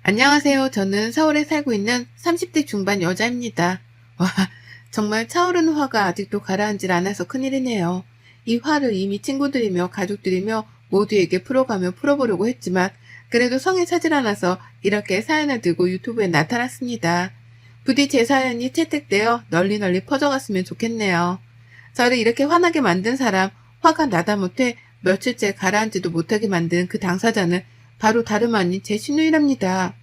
안녕하세요. 저는 서울에 살고 있는 30대 중반 여자입니다. 와, 정말 차오르는 화가 아직도 가라앉질 않아서 큰일이네요. 이 화를 이미 친구들이며 가족들이며 모두에게 풀어가며 풀어보려고 했지만 그래도 성에 차질 않아서 이렇게 사연을 들고 유튜브에 나타났습니다. 부디 제 사연이 채택되어 널리 퍼져갔으면 좋겠네요. 저를 이렇게 화나게 만든 사람, 화가 나다 못해 며칠째 가라앉지도 못하게 만든 그 당사자는 바로 다름 아닌 제 시누이랍니다.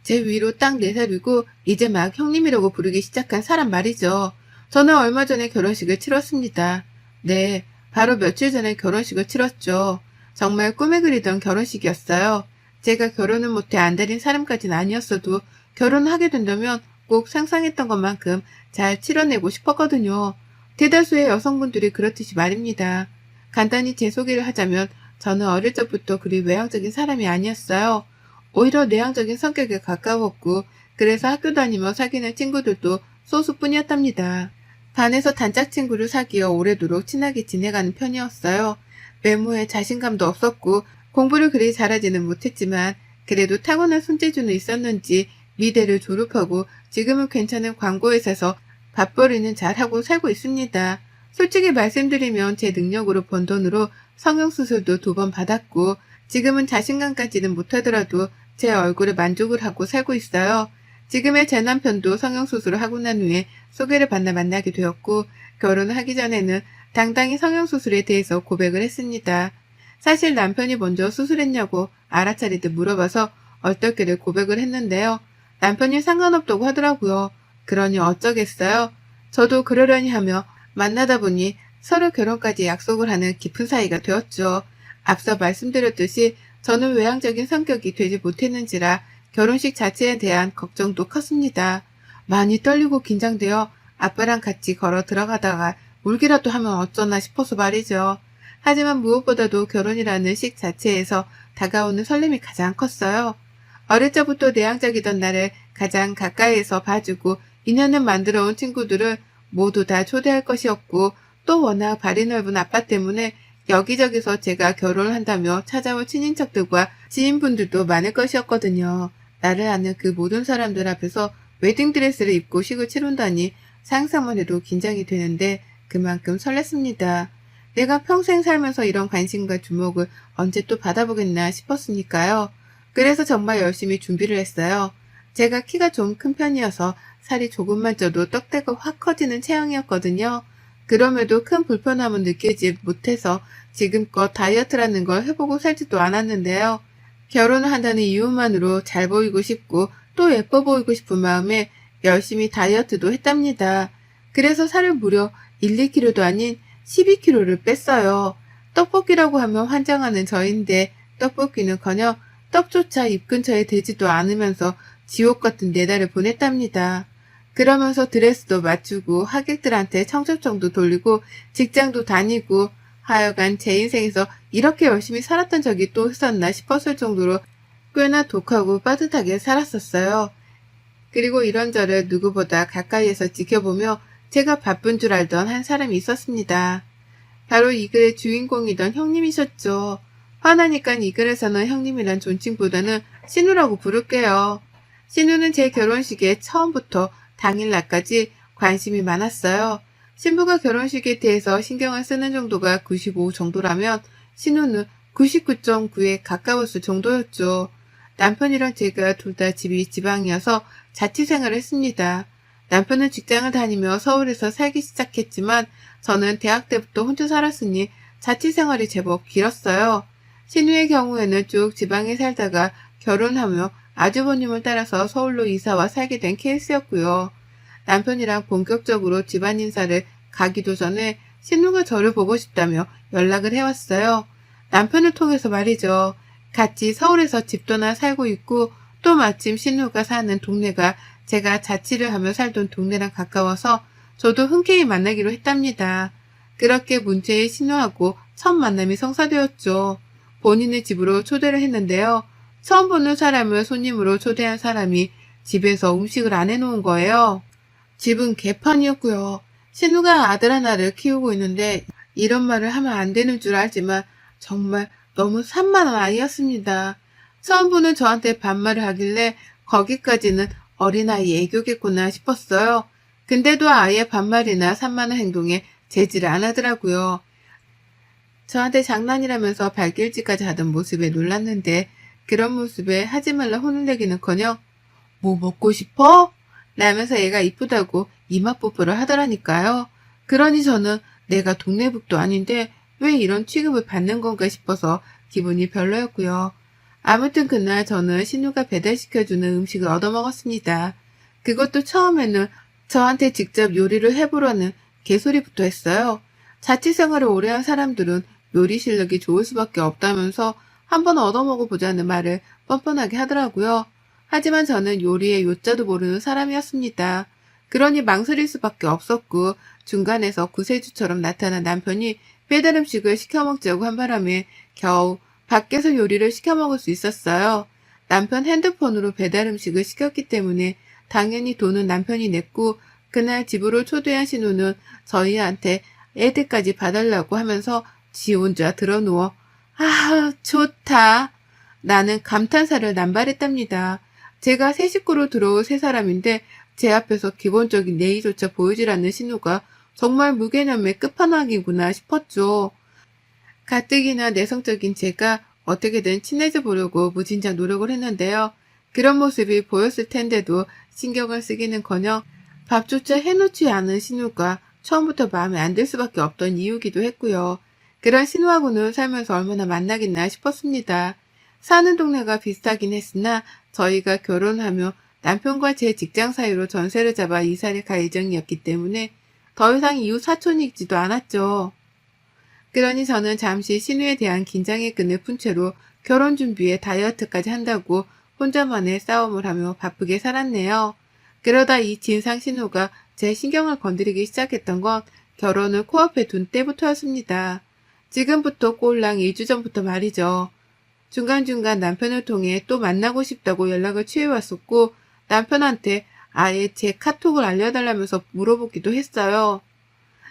제 위로 딱 4살이고 이제 막 형님이라고 부르기 시작한 사람 말이죠. 저는 얼마 전에 결혼식을 치렀습니다. 네, 바로 며칠 전에 결혼식을 치렀죠. 정말 꿈에 그리던 결혼식이었어요. 제가 결혼을 못해 안달인 사람까지는 아니었어도 결혼하게 된다면 꼭 상상했던 것만큼 잘 치러내고 싶었거든요. 대다수의 여성분들이 그렇듯이 말입니다. 간단히 제 소개를 하자면 저는 어릴 적부터 그리 외향적인 사람이 아니었어요. 오히려 내향적인 성격에 가까웠고 그래서 학교 다니며 사귀는 친구들도 소수뿐이었답니다. 반에서 단짝 친구를 사귀어 오래도록 친하게 지내가는 편이었어요. 외모에 자신감도 없었고 공부를 그리 잘하지는 못했지만 그래도 타고난 손재주는 있었는지 미대를 졸업하고 지금은 괜찮은 광고회사에서 밥벌이는 잘하고 살고 있습니다. 솔직히 말씀드리면 제 능력으로 번 돈으로 성형수술도 2번 받았고 지금은 자신감까지는 못하더라도 제 얼굴에 만족을 하고 살고 있어요. 지금의 제 남편도 성형수술을 하고 난 후에 소개를 받나 만나게 되었고 결혼을 하기 전에는 당당히 성형수술에 대해서 고백을 했습니다. 사실 남편이 먼저 수술했냐고 알아차리듯 물어봐서 얼떨결에 고백을 했는데요. 남편이 상관없다고 하더라고요. 그러니 어쩌겠어요. 저도 그러려니 하며 만나다 보니 서로 결혼까지 약속을 하는 깊은 사이가 되었죠. 앞서 말씀드렸듯이 저는 외향적인 성격이 되지 못했는지라 결혼식 자체에 대한 걱정도 컸습니다. 많이 떨리고 긴장되어 아빠랑 같이 걸어 들어가다가 울기라도 하면 어쩌나 싶어서 말이죠. 하지만 무엇보다도 결혼이라는 식 자체에서 다가오는 설렘이 가장 컸어요. 어릴 적부터 내향적이던 나를 가장 가까이에서 봐주고 인연을 만들어온 친구들을 모두 다 초대할 것이었고 또 워낙 발이 넓은 아빠 때문에 여기저기서 제가 결혼을 한다며 찾아올 친인척들과 지인분들도 많을 것이었거든요. 나를 아는 그 모든 사람들 앞에서 웨딩드레스를 입고 식을 치른다니 상상만 해도 긴장이 되는데 그만큼 설렜습니다. 내가 평생 살면서 이런 관심과 주목을 언제 또 받아보겠나 싶었으니까요. 그래서 정말 열심히 준비를 했어요. 제가 키가 좀 큰 편이어서 살이 조금만 쪄도 떡대가 확 커지는 체형이었거든요. 그럼에도 큰 불편함은 느끼지 못해서 지금껏 다이어트라는 걸 해보고 살지도 않았는데요. 결혼을 한다는 이유만으로 잘 보이고 싶고 또 예뻐 보이고 싶은 마음에 열심히 다이어트도 했답니다. 그래서 살을 무려 1, 2kg도 아닌 12kg를 뺐어요. 떡볶이라고 하면 환장하는 저인데 떡볶이는커녕 떡조차 입 근처에 대지도 않으면서 지옥 같은 4달을 보냈답니다. 그러면서 드레스도 맞추고 하객들한테 청첩장도 돌리고 직장도 다니고 하여간 제 인생에서 이렇게 열심히 살았던 적이 또 있었나 싶었을 정도로 꽤나 독하고 빠듯하게 살았었어요. 그리고 이런 저를 누구보다 가까이에서 지켜보며 제가 바쁜 줄 알던 한 사람이 있었습니다. 바로 이 글의 주인공이던 형님이셨죠. 화나니까 이 글에서는 형님이란 존칭보다는 신우라고 부를게요. 신우는 제 결혼식에 처음부터 당일날까지 관심이 많았어요. 신부가 결혼식에 대해서 신경을 쓰는 정도가 95 정도라면 신우는 99.9에 가까웠을 정도였죠. 남편이랑 제가 둘 다 집이 지방이어서 자취생활을 했습니다. 남편은 직장을 다니며 서울에서 살기 시작했지만 저는 대학 때부터 혼자 살았으니 자취생활이 제법 길었어요. 신우의 경우에는 쭉 지방에 살다가 결혼하며 아주버님을 따라서 서울로 이사와 살게 된 케이스였고요. 남편이랑 본격적으로 집안 인사를 가기도 전에 신우가 저를 보고 싶다며 연락을 해왔어요. 남편을 통해서 말이죠. 같이 서울에서 집도 하나 살고 있고 또 마침 신우가 사는 동네가 제가 자취를 하며 살던 동네랑 가까워서 저도 흔쾌히 만나기로 했답니다. 그렇게 문제의 신우하고 첫 만남이 성사되었죠. 본인의 집으로 초대를 했는데요. 처음 보는 사람을 손님으로 초대한 사람이 집에서 음식을 안 해놓은 거예요. 집은 개판이었고요. 신우가 아들 하나를 키우고 있는데 이런 말을 하면 안 되는 줄 알지만 정말 너무 산만한 아이였습니다. 처음 보는 저한테 반말을 하길래 거기까지는 어린아이 애교겠구나 싶었어요. 근데도 아예 반말이나 산만한 행동에 제지를 안 하더라고요. 저한테 장난이라면서 발길질까지 하던 모습에 놀랐는데 그런 모습에 하지 말라 혼을 내기는커녕 뭐 먹고 싶어? 라면서 얘가 이쁘다고 이마 뽀뽀를 하더라니까요. 그러니 저는 내가 동네북도 아닌데 왜 이런 취급을 받는 건가 싶어서 기분이 별로였고요. 아무튼 그날 저는 신우가 배달시켜주는 음식을 얻어먹었습니다. 그것도 처음에는 저한테 직접 요리를 해보라는 개소리부터 했어요. 자취생활을 오래 한 사람들은 요리 실력이 좋을 수밖에 없다면서 한번 얻어먹어보자는 말을 뻔뻔하게 하더라고요. 하지만 저는 요리의 요자도 모르는 사람이었습니다. 그러니 망설일 수밖에 없었고 중간에서 구세주처럼 나타난 남편이 배달 음식을 시켜 먹자고 한 바람에 겨우 밖에서 요리를 시켜 먹을 수 있었어요. 남편 핸드폰으로 배달 음식을 시켰기 때문에 당연히 돈은 남편이 냈고 그날 집으로 초대한 신우는 저희한테 애들까지 봐달라고 하면서 지 혼자 드러누워 아 좋다. 나는 감탄사를 남발했답니다. 제가 새 식구로 들어올 세 사람인데 제 앞에서 기본적인 예의조차 보이질 않는 신우가 정말 무개념의 끝판왕이구나 싶었죠. 가뜩이나 내성적인 제가 어떻게든 친해져 보려고 무진장 노력을 했는데요. 그런 모습이 보였을 텐데도 신경을 쓰기는커녕 밥조차 해놓지 않은 신우가 처음부터 마음에 안 들 수밖에 없던 이유기도 했고요. 그런 신우하고는 살면서 얼마나 만나겠나 싶었습니다. 사는 동네가 비슷하긴 했으나 저희가 결혼하며 남편과 제 직장 사이로 전세를 잡아 이사를 갈 예정이었기 때문에 더 이상 이웃 사촌이지도 않았죠. 그러니 저는 잠시 신우에 대한 긴장의 끈을 푼 채로 결혼 준비에 다이어트까지 한다고 혼자만의 싸움을 하며 바쁘게 살았네요. 그러다 이 진상 신우가 제 신경을 건드리기 시작했던 건 결혼을 코앞에 둔 때부터였습니다. 지금부터 꼴랑 2주 전부터 말이죠. 중간중간 남편을 통해 또 만나고 싶다고 연락을 취해왔었고 남편한테 아예 제 카톡을 알려달라면서 물어보기도 했어요.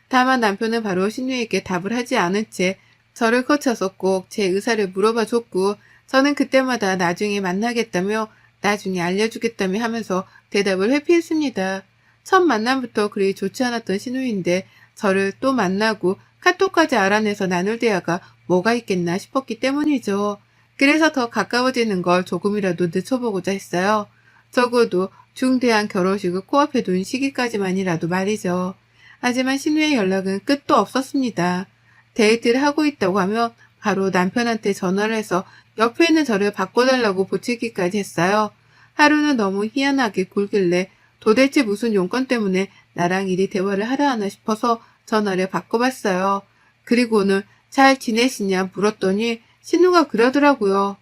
다만 남편은 바로 신우에게 답을 하지 않은 채 저를 거쳐서 꼭 제 의사를 물어봐 줬고 저는 그때마다 나중에 만나겠다며 나중에 알려주겠다며 하면서 대답을 회피했습니다. 첫 만남부터 그리 좋지 않았던 신우인데 저를 또 만나고 카톡까지 알아내서 나눌 대화가 뭐가 있겠나 싶었기 때문이죠. 그래서 더 가까워지는 걸 조금이라도 늦춰보고자 했어요. 적어도 중대한 결혼식을 코앞에 둔 시기까지만이라도 말이죠. 하지만 신우의 연락은 끝도 없었습니다. 데이트를 하고 있다고 하면 바로 남편한테 전화를 해서 옆에 있는 저를 바꿔달라고 보채기까지 했어요. 하루는 너무 희한하게 굴길래 도대체 무슨 용건 때문에 나랑 이리 대화를 하려 하나 싶어서 전화를 바꿔봤어요. 그리고는 잘 지내시냐 물었더니 신우가 그러더라고요.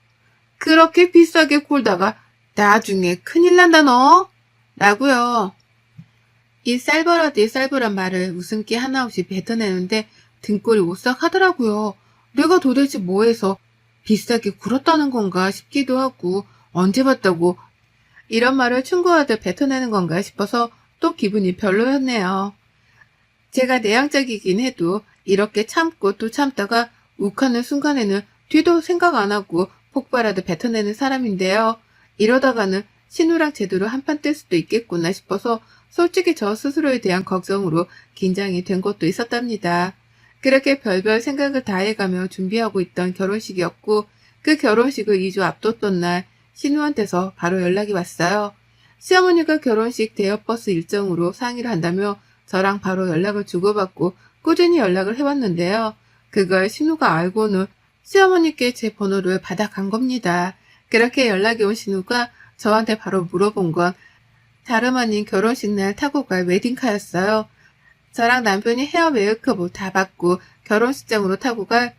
그렇게 비싸게 굴다가 나중에 큰일 난다 너? 라고요. 이 쌀벌하디 쌀벌한 말을 웃음기 하나 없이 뱉어내는데 등골이 오싹하더라고요. 내가 도대체 뭐해서 비싸게 굴었다는 건가 싶기도 하고 언제 봤다고 이런 말을 충고하듯 뱉어내는 건가 싶어서 또 기분이 별로였네요. 제가 내향적이긴 해도 이렇게 참고 또 참다가 욱하는 순간에는 뒤도 생각 안 하고 폭발하듯 뱉어내는 사람인데요. 이러다가는 신우랑 제대로 한판 뜰 수도 있겠구나 싶어서 솔직히 저 스스로에 대한 걱정으로 긴장이 된 것도 있었답니다. 그렇게 별별 생각을 다 해가며 준비하고 있던 결혼식이었고 그 결혼식을 2주 앞뒀던 날 신우한테서 바로 연락이 왔어요. 시어머니가 결혼식 대여버스 일정으로 상의를 한다며 저랑 바로 연락을 주고받고 꾸준히 연락을 해왔는데요. 그걸 신우가 알고는 시어머니께 제 번호를 받아간 겁니다. 그렇게 연락이 온 신우가 저한테 바로 물어본 건 다름 아닌 결혼식 날 타고 갈 웨딩카였어요. 저랑 남편이 헤어 메이크업을 다 받고 결혼식장으로 타고 갈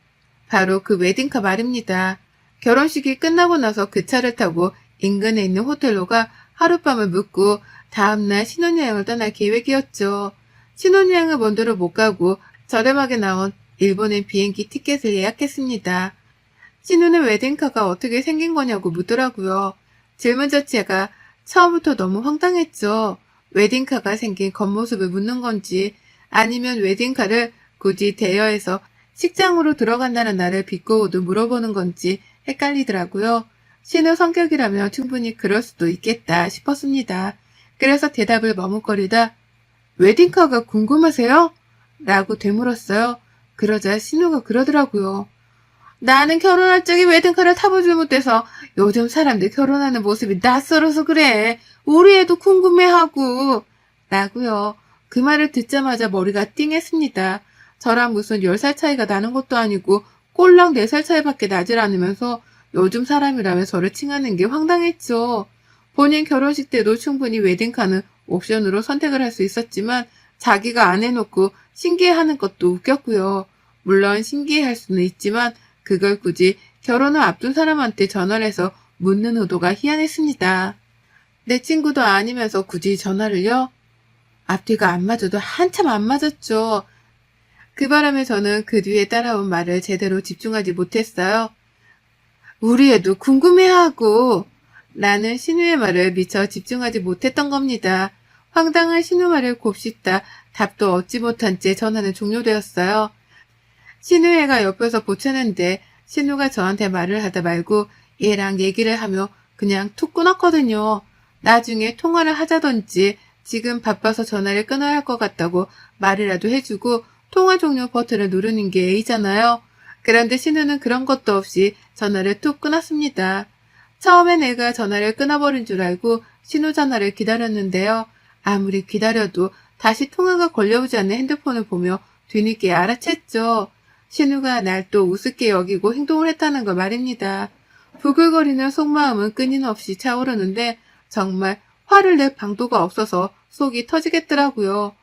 바로 그 웨딩카 말입니다. 결혼식이 끝나고 나서 그 차를 타고 인근에 있는 호텔로 가 하룻밤을 묵고 다음날 신혼여행을 떠날 계획이었죠. 신혼여행을 먼저로 못 가고 저렴하게 나온 일본행 비행기 티켓을 예약했습니다. 신우는 웨딩카가 어떻게 생긴 거냐고 묻더라고요. 질문 자체가 처음부터 너무 황당했죠. 웨딩카가 생긴 겉모습을 묻는 건지 아니면 웨딩카를 굳이 대여해서 식장으로 들어간다는 날을 비꼬고도 물어보는 건지 헷갈리더라고요. 신우 성격이라면 충분히 그럴 수도 있겠다 싶었습니다. 그래서 대답을 머뭇거리다 웨딩카가 궁금하세요? 라고 되물었어요. 그러자 신우가 그러더라고요. 나는 결혼할 적에 웨딩카를 타보질 못해서 요즘 사람들 결혼하는 모습이 낯설어서 그래. 우리 애도 궁금해하고. 라고요. 그 말을 듣자마자 머리가 띵했습니다. 저랑 무슨 10살 차이가 나는 것도 아니고 꼴랑 4살 차이밖에 나질 않으면서 요즘 사람이라면 저를 칭하는 게 황당했죠. 본인 결혼식 때도 충분히 웨딩카는 옵션으로 선택을 할 수 있었지만 자기가 안 해놓고 신기해하는 것도 웃겼고요. 물론 신기해할 수는 있지만 그걸 굳이 결혼을 앞둔 사람한테 전화를 해서 묻는 의도가 희한했습니다. 내 친구도 아니면서 굳이 전화를요? 앞뒤가 안 맞아도 한참 안 맞았죠. 그 바람에 저는 그 뒤에 따라온 말을 제대로 집중하지 못했어요. 우리 애도 궁금해하고 라는 신우의 말을 미처 집중하지 못했던 겁니다. 황당한 신우 말을 곱씹다 답도 얻지 못한 채 전화는 종료되었어요. 신우애가 옆에서 보채는데 신우가 저한테 말을 하다 말고 얘랑 얘기를 하며 그냥 툭 끊었거든요. 나중에 통화를 하자던지 지금 바빠서 전화를 끊어야 할 것 같다고 말이라도 해주고 통화 종료 버튼을 누르는 게 A잖아요. 그런데 신우는 그런 것도 없이 전화를 툭 끊었습니다. 처음엔 내가 전화를 끊어버린 줄 알고 신우 전화를 기다렸는데요. 아무리 기다려도 다시 통화가 걸려오지 않는 핸드폰을 보며 뒤늦게 알아챘죠. 신우가 날 또 우습게 여기고 행동을 했다는 걸 말입니다. 부글거리는 속마음은 끊임없이 차오르는데 정말 화를 낼 방도가 없어서 속이 터지겠더라고요.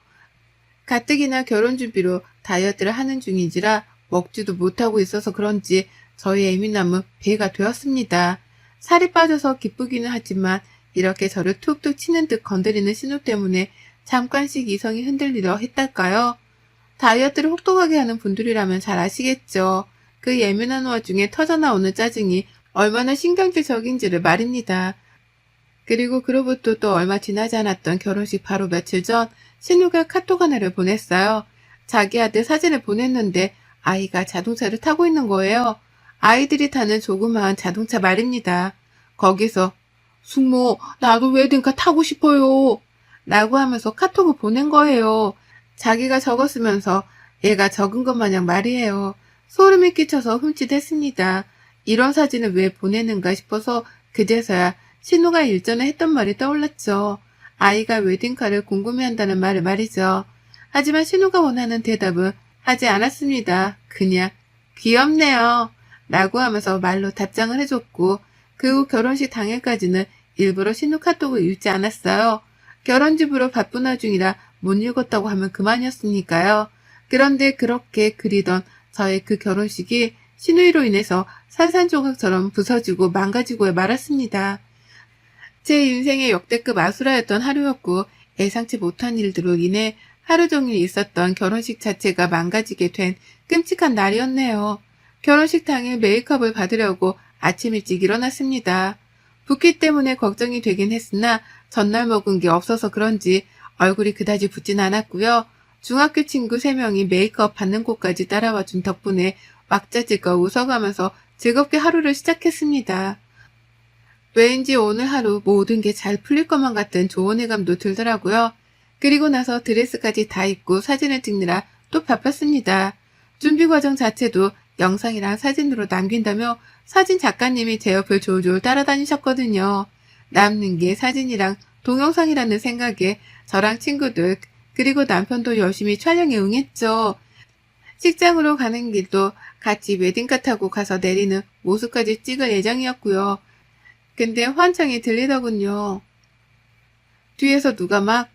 가뜩이나 결혼 준비로 다이어트를 하는 중인지라 먹지도 못하고 있어서 그런지 저희 예민함은 배가 되었습니다. 살이 빠져서 기쁘기는 하지만 이렇게 저를 툭툭 치는 듯 건드리는 신우 때문에 잠깐씩 이성이 흔들리려 했달까요? 다이어트를 혹독하게 하는 분들이라면 잘 아시겠죠. 그 예민한 와중에 터져나오는 짜증이 얼마나 신경질적인지를 말입니다. 그리고 그로부터 또 얼마 지나지 않았던 결혼식 바로 며칠 전 신우가 카톡 하나를 보냈어요. 자기 아들 사진을 보냈는데 아이가 자동차를 타고 있는 거예요. 아이들이 타는 조그마한 자동차 말입니다. 거기서 숙모 나도 웨딩카 타고 싶어요 라고 하면서 카톡을 보낸 거예요. 자기가 적었으면서 얘가 적은 것 마냥 말이에요. 소름이 끼쳐서 흠칫했습니다. 이런 사진을 왜 보내는가 싶어서 그제서야 신우가 일전에 했던 말이 떠올랐죠. 아이가 웨딩카를 궁금해한다는 말을 말이죠. 하지만 신우가 원하는 대답은 하지 않았습니다. 그냥 귀엽네요 라고 하면서 말로 답장을 해줬고 그 후 결혼식 당일까지는 일부러 신우 카톡을 읽지 않았어요. 결혼집으로 바쁜 와중이라 못 읽었다고 하면 그만이었으니까요. 그런데 그렇게 그리던 저의 그 결혼식이 신우이로 인해서 산산조각처럼 부서지고 망가지고 말았습니다. 제 인생의 역대급 아수라였던 하루였고 예상치 못한 일들로 인해 하루 종일 있었던 결혼식 자체가 망가지게 된 끔찍한 날이었네요. 결혼식 당일 메이크업을 받으려고 아침 일찍 일어났습니다. 붓기 때문에 걱정이 되긴 했으나 전날 먹은 게 없어서 그런지 얼굴이 그다지 붓진 않았고요. 중학교 친구 3명이 메이크업 받는 곳까지 따라와 준 덕분에 왁자지껄 웃어가면서 즐겁게 하루를 시작했습니다. 왠지 오늘 하루 모든 게 잘 풀릴 것만 같은 좋은 예감도 들더라고요. 그리고 나서 드레스까지 다 입고 사진을 찍느라 또 바빴습니다. 준비 과정 자체도 영상이랑 사진으로 남긴다며 사진 작가님이 제 옆을 졸졸 따라다니셨거든요. 남는 게 사진이랑 동영상이라는 생각에 저랑 친구들 그리고 남편도 열심히 촬영에 응했죠. 식장으로 가는 길도 같이 웨딩카 타고 가서 내리는 모습까지 찍을 예정이었고요. 근데 환청이 들리더군요. 뒤에서 누가 막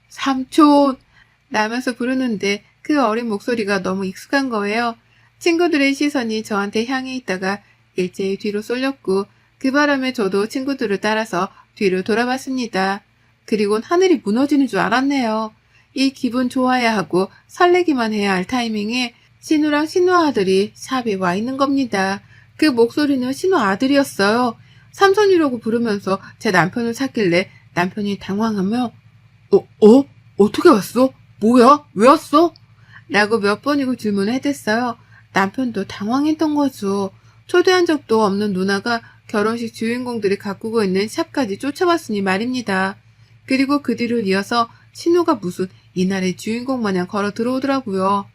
삼촌 라면서 부르는데 그 어린 목소리가 너무 익숙한 거예요. 친구들의 시선이 저한테 향해 있다가 일제히 뒤로 쏠렸고 그 바람에 저도 친구들을 따라서 뒤를 돌아봤습니다. 그리곤 하늘이 무너지는 줄 알았네요. 이 기분 좋아야 하고 설레기만 해야 할 타이밍에 신우랑 신우 아들이 샵에 와 있는 겁니다. 그 목소리는 신우 아들이었어요. 삼촌이라고 부르면서 제 남편을 찾길래 남편이 당황하며 어떻게 왔어? 뭐야? 왜 왔어? 라고 몇 번이고 질문을 해댔어요. 남편도 당황했던 거죠. 초대한 적도 없는 누나가 결혼식 주인공들이 가꾸고 있는 샵까지 쫓아왔으니 말입니다. 그리고 그 뒤를 이어서 신우가 무슨 이날의 주인공 마냥 걸어 들어오더라고요.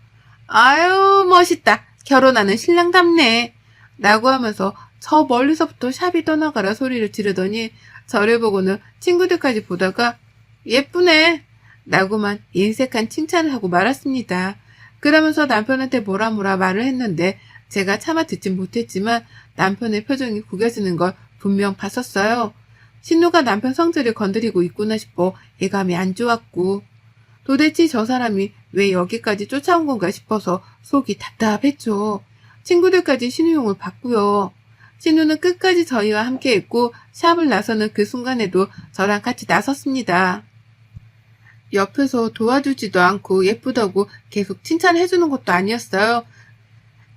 아유 멋있다. 결혼하는 신랑답네. 라고 하면서 저 멀리서부터 샵이 떠나가라 소리를 지르더니 저를 보고는 친구들까지 보다가 예쁘네. 라고만 인색한 칭찬을 하고 말았습니다. 그러면서 남편한테 뭐라 말을 했는데 제가 차마 듣진 못했지만 남편의 표정이 구겨지는 걸 분명 봤었어요. 신우가 남편 성질을 건드리고 있구나 싶어 예감이 안 좋았고 도대체 저 사람이 왜 여기까지 쫓아온 건가 싶어서 속이 답답했죠. 친구들까지 신우용을 봤고요. 신우는 끝까지 저희와 함께 했고 샵을 나서는 그 순간에도 저랑 같이 나섰습니다. 옆에서 도와주지도 않고 예쁘다고 계속 칭찬해주는 것도 아니었어요.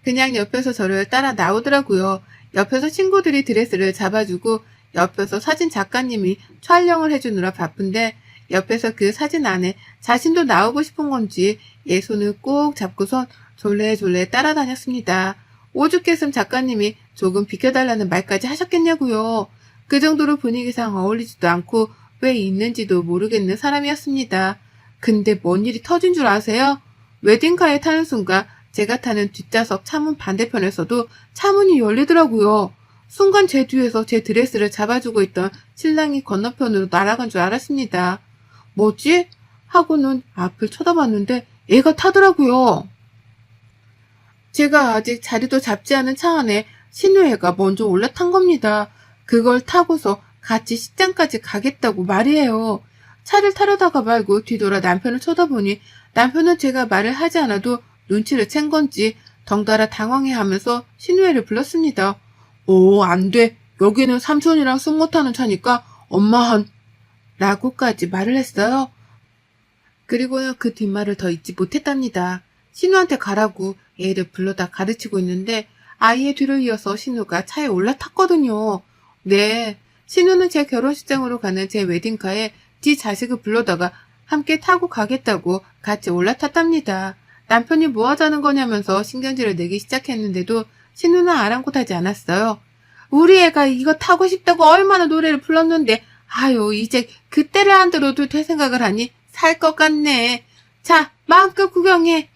그냥 옆에서 저를 따라 나오더라고요. 옆에서 친구들이 드레스를 잡아주고 옆에서 사진 작가님이 촬영을 해주느라 바쁜데 옆에서 그 사진 안에 자신도 나오고 싶은 건지 얘 손을 꼭 잡고선 졸래졸래 따라다녔습니다. 오죽했음 작가님이 조금 비켜달라는 말까지 하셨겠냐고요. 그 정도로 분위기상 어울리지도 않고 왜 있는지도 모르겠는 사람이었습니다. 근데 뭔 일이 터진 줄 아세요? 웨딩카에 타는 순간 제가 타는 뒷좌석 차문 반대편에서도 차문이 열리더라고요. 순간 제 뒤에서 제 드레스를 잡아주고 있던 신랑이 건너편으로 날아간 줄 알았습니다. 뭐지? 하고는 앞을 쳐다봤는데 애가 타더라고요. 제가 아직 자리도 잡지 않은 차 안에 신우애가 먼저 올라탄 겁니다. 그걸 타고서 같이 식장까지 가겠다고 말이에요. 차를 타려다가 말고 뒤돌아 남편을 쳐다보니 남편은 제가 말을 하지 않아도 눈치를 챈 건지 덩달아 당황해하면서 신우애를 불렀습니다. 안 돼. 여기는 삼촌이랑 술 못하는 차니까 엄마한 라고까지 말을 했어요. 그리고는 그 뒷말을 더 잊지 못했답니다. 신우한테 가라고 애를 불러다 가르치고 있는데 아이의 뒤를 이어서 신우가 차에 올라탔거든요. 네, 신우는 제 결혼식장으로 가는 제 웨딩카에 지 자식을 불러다가 함께 타고 가겠다고 같이 올라탔답니다. 남편이 뭐 하자는 거냐면서 신경질을 내기 시작했는데도 신우는 아랑곳하지 않았어요. 우리 애가 이거 타고 싶다고 얼마나 노래를 불렀는데 아유 이제 그때를 안 들어도 될 생각을 하니 살 것 같네. 자 마음껏 구경해.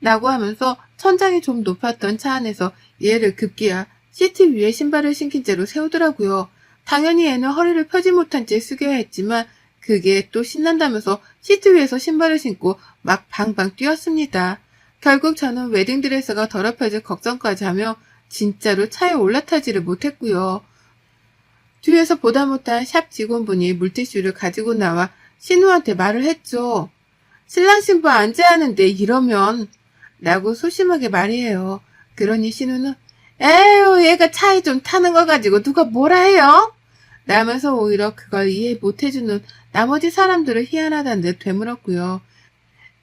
라고 하면서 천장이 좀 높았던 차 안에서 얘를 급기야 시트 위에 신발을 신긴 채로 세우더라고요. 당연히 애는 허리를 펴지 못한 채 숙여야 했지만 그게 또 신난다면서 시트 위에서 신발을 신고 막 방방 뛰었습니다. 결국 저는 웨딩드레스가 더럽혀질 걱정까지 하며 진짜로 차에 올라타지를 못했고요. 뒤에서 보다 못한 샵 직원분이 물티슈를 가지고 나와 신우한테 말을 했죠. 신랑 신부 앉아야 하는데 이러면 라고 소심하게 말이에요. 그러니 신우는 에휴 얘가 차에 좀 타는 거 가지고 누가 뭐라 해요? 라면서 오히려 그걸 이해 못해주는 나머지 사람들을 희한하다는 듯 되물었고요.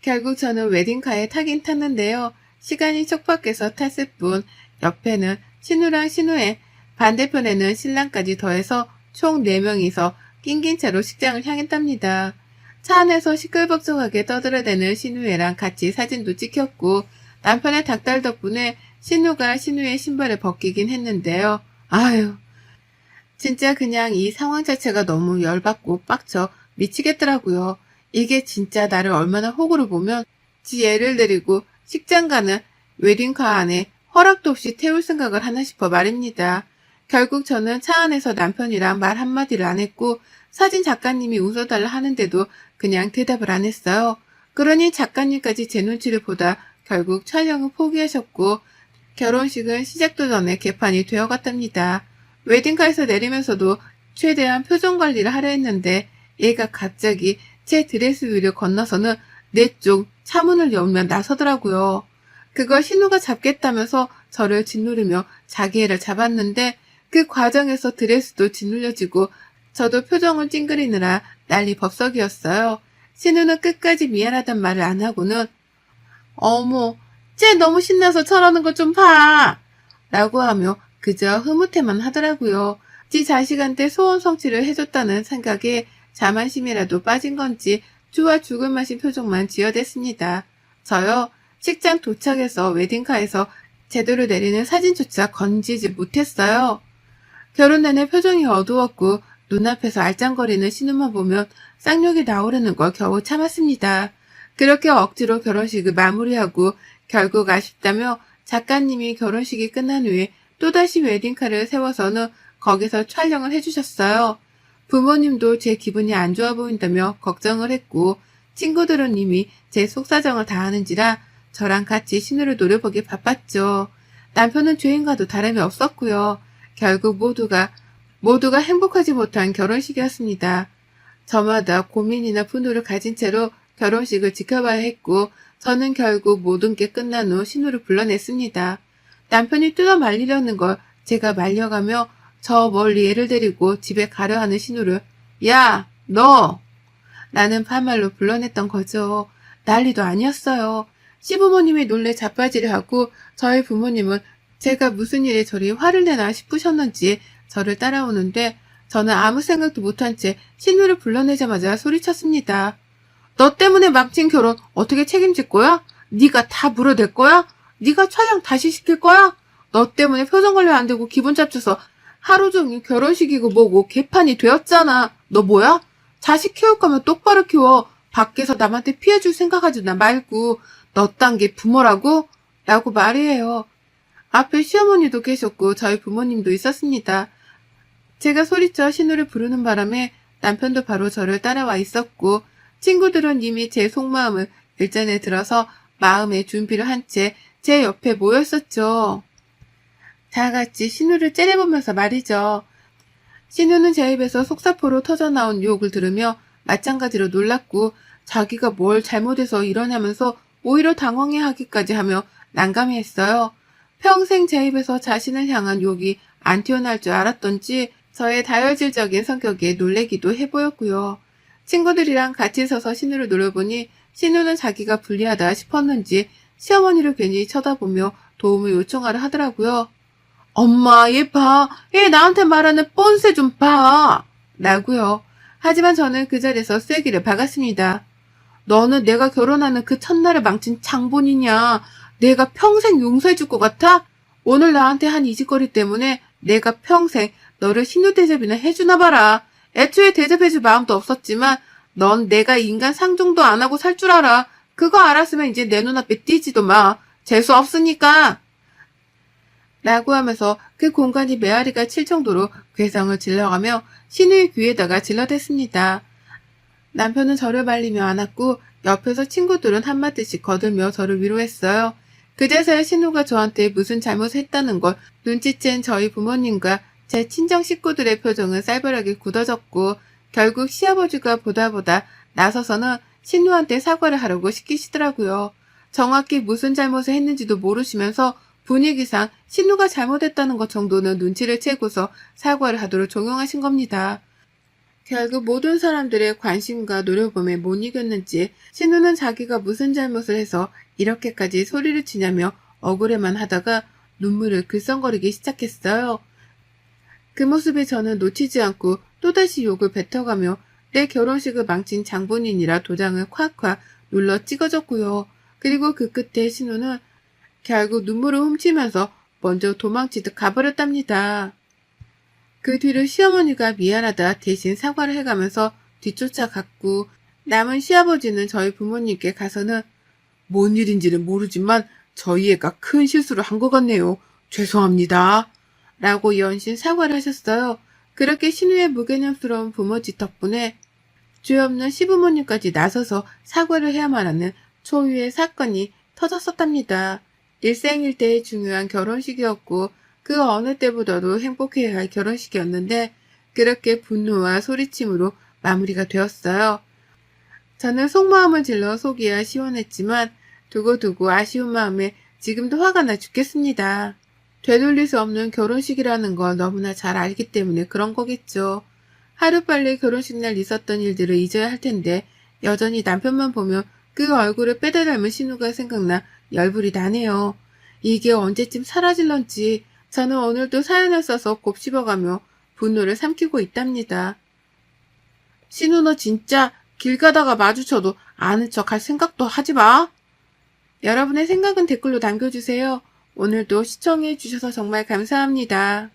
결국 저는 웨딩카에 타긴 탔는데요. 시간이 촉박해서 탔을 뿐 옆에는 신우랑 신우의 반대편에는 신랑까지 더해서 총 4명이서 낑긴 채로 식장을 향했답니다. 차 안에서 시끌벅적하게 떠들어대는 신우애랑 같이 사진도 찍혔고 남편의 닭달 덕분에 신우가 신우의 신발을 벗기긴 했는데요. 아유 진짜 그냥 이 상황 자체가 너무 열받고 빡쳐 미치겠더라고요. 이게 진짜 나를 얼마나 호구로 보면 지 애를 데리고 식장 가는 웨딩카 안에 허락도 없이 태울 생각을 하나 싶어 말입니다. 결국 저는 차 안에서 남편이랑 말 한마디를 안 했고 사진 작가님이 웃어달라 하는데도 그냥 대답을 안 했어요. 그러니 작가님까지 제 눈치를 보다 결국 촬영을 포기하셨고 결혼식은 시작도 전에 개판이 되어갔답니다. 웨딩카에서 내리면서도 최대한 표정 관리를 하려 했는데 얘가 갑자기 제 드레스 위를 건너서는 내 쪽 차문을 열며 나서더라고요. 그걸 신우가 잡겠다면서 저를 짓누르며 자기 애를 잡았는데 그 과정에서 드레스도 짓눌려지고 저도 표정을 찡그리느라 난리 법석이었어요. 신우는 끝까지 미안하단 말을 안 하고는 어머, 쟤 너무 신나서 저러는 거 좀 봐! 라고 하며 그저 흐뭇해만 하더라고요. 지 자식한테 소원 성취를 해줬다는 생각에 자만심이라도 빠진 건지 좋아 죽을 맛인 표정만 지어댔습니다. 저요, 식장 도착해서 웨딩카에서 제대로 내리는 사진조차 건지지 못했어요. 결혼 내내 표정이 어두웠고 눈앞에서 알짱거리는 신우만 보면 쌍욕이 나오려는 걸 겨우 참았습니다. 그렇게 억지로 결혼식을 마무리하고 결국 아쉽다며 작가님이 결혼식이 끝난 후에 또다시 웨딩카를 세워서는 거기서 촬영을 해주셨어요. 부모님도 제 기분이 안 좋아 보인다며 걱정을 했고 친구들은 이미 제 속사정을 다 아는지라 저랑 같이 신우를 노려보기 바빴죠. 남편은 죄인과도 다름이 없었고요. 결국 모두가 행복하지 못한 결혼식이었습니다. 저마다 고민이나 분노를 가진 채로 결혼식을 지켜봐야 했고 저는 결국 모든 게 끝난 후 신우를 불러냈습니다. 남편이 뜯어 말리려는 걸 제가 말려가며 저 멀리 애를 데리고 집에 가려 하는 신우를 야, 너! 라는 반말로 불러냈던 거죠. 난리도 아니었어요. 시부모님이 놀래 자빠지려 하고 저희 부모님은 제가 무슨 일에 저리 화를 내나 싶으셨는지 저를 따라오는데 저는 아무 생각도 못한 채 신우를 불러내자마자 소리쳤습니다. 너 때문에 망친 결혼 어떻게 책임질 거야? 네가 다 물어댈 거야? 네가 촬영 다시 시킬 거야? 너 때문에 표정 관리 안 되고 기분 잡쳐서 하루 종일 결혼식이고 뭐고 개판이 되었잖아. 너 뭐야? 자식 키울 거면 똑바로 키워. 밖에서 남한테 피해줄 생각하지 말고 너 딴 게 부모라고? 라고 말이에요. 앞에 시어머니도 계셨고 저희 부모님도 있었습니다. 제가 소리쳐 신우를 부르는 바람에 남편도 바로 저를 따라와 있었고 친구들은 이미 제 속마음을 일전에 들어서 마음의 준비를 한 채 제 옆에 모여 있었죠. 다 같이 신우를 째려보면서 말이죠. 신우는 제 입에서 속사포로 터져나온 유혹을 들으며 마찬가지로 놀랐고 자기가 뭘 잘못해서 이러냐면서 오히려 당황해하기까지 하며 난감해했어요. 평생 제 입에서 자신을 향한 욕이 안 튀어나올 줄 알았던지 저의 다혈질적인 성격에 놀래기도 해보였고요. 친구들이랑 같이 서서 신우를 노려보니 신우는 자기가 불리하다 싶었는지 시어머니를 괜히 쳐다보며 도움을 요청하려 하더라고요. 엄마, 얘 봐. 얘 나한테 말하는 뻔세 좀 봐. 라고요. 하지만 저는 그 자리에서 쐐기를 박았습니다. 너는 내가 결혼하는 그 첫날을 망친 장본이냐. 내가 평생 용서해줄 것 같아? 오늘 나한테 한 이 짓거리 때문에 내가 평생 너를 신우 대접이나 해주나 봐라. 애초에 대접해줄 마음도 없었지만 넌 내가 인간 상종도 안 하고 살 줄 알아. 그거 알았으면 이제 내 눈앞에 띄지도 마. 재수 없으니까. 라고 하면서 그 공간이 메아리가 칠 정도로 괴성을 질러가며 신우의 귀에다가 질러댔습니다. 남편은 저를 말리며 안았고 옆에서 친구들은 한마디씩 거들며 저를 위로했어요. 그제서야 신우가 저한테 무슨 잘못을 했다는 걸 눈치챈 저희 부모님과 제 친정 식구들의 표정은 쌀벌하게 굳어졌고 결국 시아버지가 보다 나서서는 신우한테 사과를 하라고 시키시더라고요. 정확히 무슨 잘못을 했는지도 모르시면서 분위기상 신우가 잘못했다는 것 정도는 눈치를 채고서 사과를 하도록 종용하신 겁니다. 결국 모든 사람들의 관심과 노려봄에 못 이겼는지 신우는 자기가 무슨 잘못을 해서 이렇게까지 소리를 치냐며 억울해만 하다가 눈물을 글썽거리기 시작했어요. 그 모습에 저는 놓치지 않고 또다시 욕을 뱉어가며 내 결혼식을 망친 장본인이라 도장을 콱콱 눌러 찍어줬고요. 그리고 그 끝에 신우는 결국 눈물을 훔치면서 먼저 도망치듯 가버렸답니다. 그 뒤로 시어머니가 미안하다 대신 사과를 해가면서 뒤쫓아갔고 남은 시아버지는 저희 부모님께 가서는 뭔 일인지는 모르지만 저희 애가 큰 실수를 한 것 같네요. 죄송합니다. 라고 연신 사과를 하셨어요. 그렇게 신우의 무개념스러운 부모짓 덕분에 죄 없는 시부모님까지 나서서 사과를 해야만 하는 초유의 사건이 터졌었답니다. 일생일대의 중요한 결혼식이었고 그 어느 때보다도 행복해야 할 결혼식이었는데 그렇게 분노와 소리침으로 마무리가 되었어요. 저는 속마음을 질러 속이야 시원했지만 두고두고 아쉬운 마음에 지금도 화가 나 죽겠습니다. 되돌릴 수 없는 결혼식이라는 걸 너무나 잘 알기 때문에 그런 거겠죠. 하루빨리 결혼식 날 있었던 일들을 잊어야 할 텐데 여전히 남편만 보면 그 얼굴을 빼다 닮은 신우가 생각나 열불이 나네요. 이게 언제쯤 사라질런지 저는 오늘도 사연을 써서 곱씹어가며 분노를 삼키고 있답니다. 신우 너 진짜 길 가다가 마주쳐도 아는 척 할 생각도 하지 마. 여러분의 생각은 댓글로 남겨주세요. 오늘도 시청해 주셔서 정말 감사합니다.